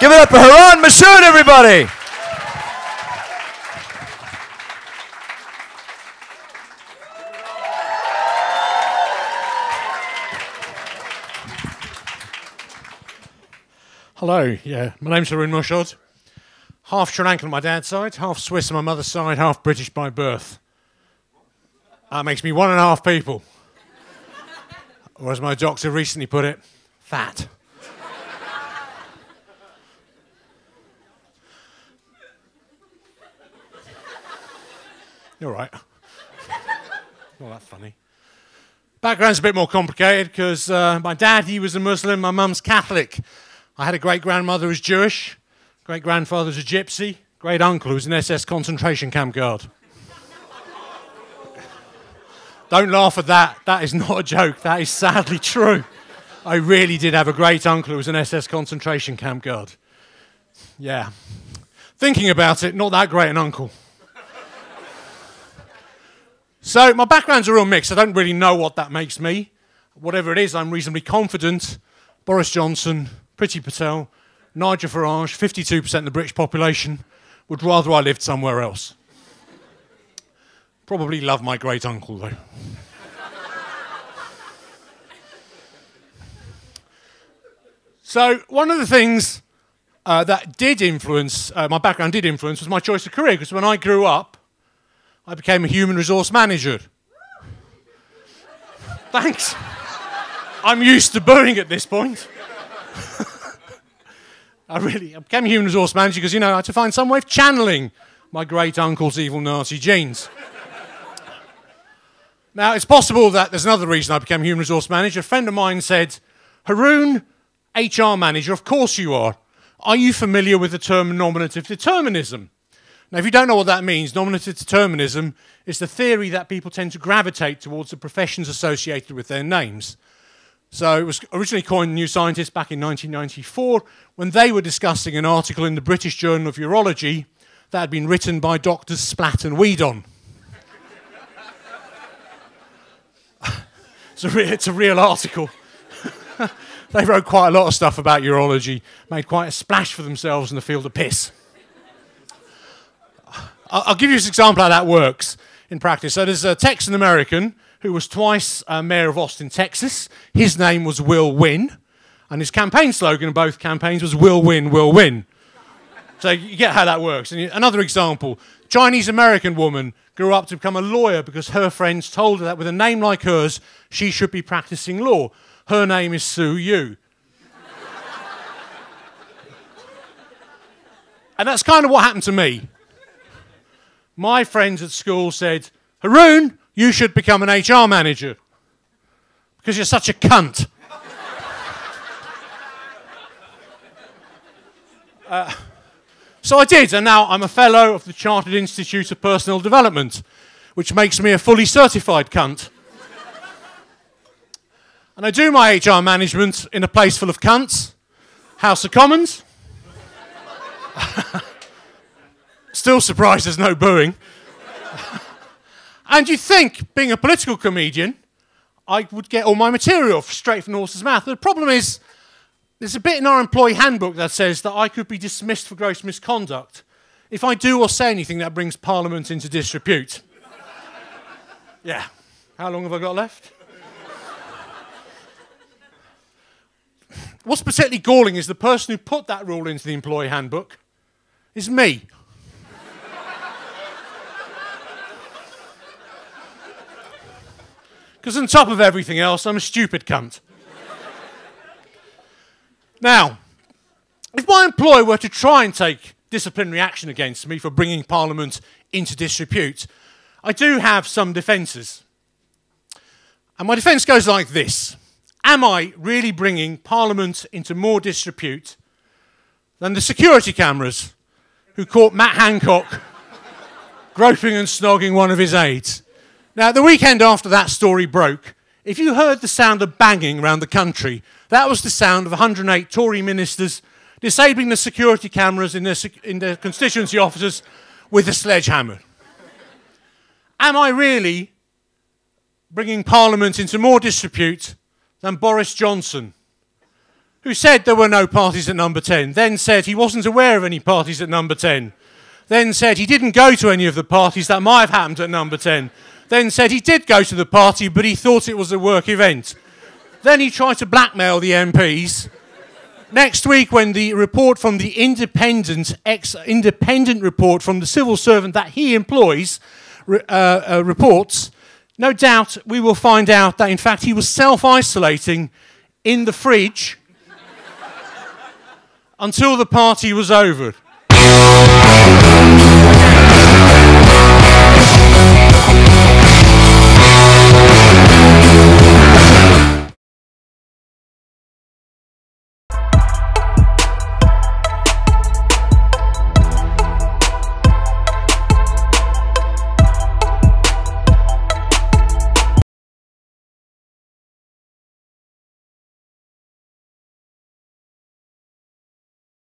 Give it up for Harun, Mushod, everybody. Hello, my name's Harun Mushod. Half Sri Lankan on my dad's side, half Swiss on my mother's side, half British by birth. That makes me 1.5 people. Or as my doctor recently put it, fat. You're right. Not that funny. Background's a bit more complicated because my dad, he was a Muslim, my mum's Catholic. I had a great-grandmother who was Jewish, great-grandfather was a gypsy, great-uncle who was an SS concentration camp guard. Don't laugh at that. That is not a joke. That is sadly true. I really did have a great-uncle who was an SS concentration camp guard. Yeah. Thinking about it, not that great an uncle. So my background's a real mix. I don't really know what that makes me. Whatever it is, I'm reasonably confident. Boris Johnson, Priti Patel, Nigel Farage, 52% of the British population, would rather I lived somewhere else. Probably love my great-uncle, though. So one of the things that did influence, my background did influence, was my choice of career, because when I grew up, I became a human resource manager. Thanks. I'm used to booing at this point. I became a human resource manager because, I had to find some way of channeling my great-uncle's evil Nazi genes. Now, it's possible that there's another reason I became a human resource manager. A friend of mine said, Harun, HR manager, of course you are. Are you familiar with the term nominative determinism? Now, if you don't know what that means, nominative determinism is the theory that people tend to gravitate towards the professions associated with their names. So it was originally coined New Scientist back in 1994 when they were discussing an article in the British Journal of Urology that had been written by Doctors Splat and Weedon. It's a real article. They wrote quite a lot of stuff about urology, made quite a splash for themselves in the field of piss. I'll give you an example how that works in practice. So there's a Texan American who was twice mayor of Austin, Texas. His name was Will Win, and his campaign slogan in both campaigns was Will Win, Will Win. So you get how that works. And another example, Chinese-American woman grew up to become a lawyer because her friends told her that with a name like hers, she should be practicing law. Her name is Sue Yu. And that's kind of what happened to me. My friends at school said, Harun, you should become an HR manager because you're such a cunt. So I did, and now I'm a fellow of the Chartered Institute of Personnel Development, which makes me a fully certified cunt. And I do my HR management in a place full of cunts, House of Commons. Still surprised there's no booing. And you'd think, being a political comedian, I would get all my material straight from the horse's mouth. The problem is, there's a bit in our employee handbook that says that I could be dismissed for gross misconduct if I do or say anything that brings Parliament into disrepute. Yeah. How long have I got left? What's particularly galling is the person who put that rule into the employee handbook is me. Because on top of everything else, I'm a stupid cunt. Now, if my employer were to try and take disciplinary action against me for bringing Parliament into disrepute, I do have some defences. And my defence goes like this. Am I really bringing Parliament into more disrepute than the security cameras who caught Matt Hancock groping and snogging one of his aides? Now, the weekend after that story broke, if you heard the sound of banging around the country, that was the sound of 108 Tory ministers disabling the security cameras in their constituency offices with a sledgehammer. Am I really bringing Parliament into more disrepute than Boris Johnson, who said there were no parties at number 10, then said he wasn't aware of any parties at number 10, then said he didn't go to any of the parties that might have happened at number 10, then said he did go to the party but he thought it was a work event. Then he tried to blackmail the MPs. Next week, when the report from the independent report from the civil servant that he employs reports, no doubt we will find out that in fact he was self-isolating in the fridge until the party was over.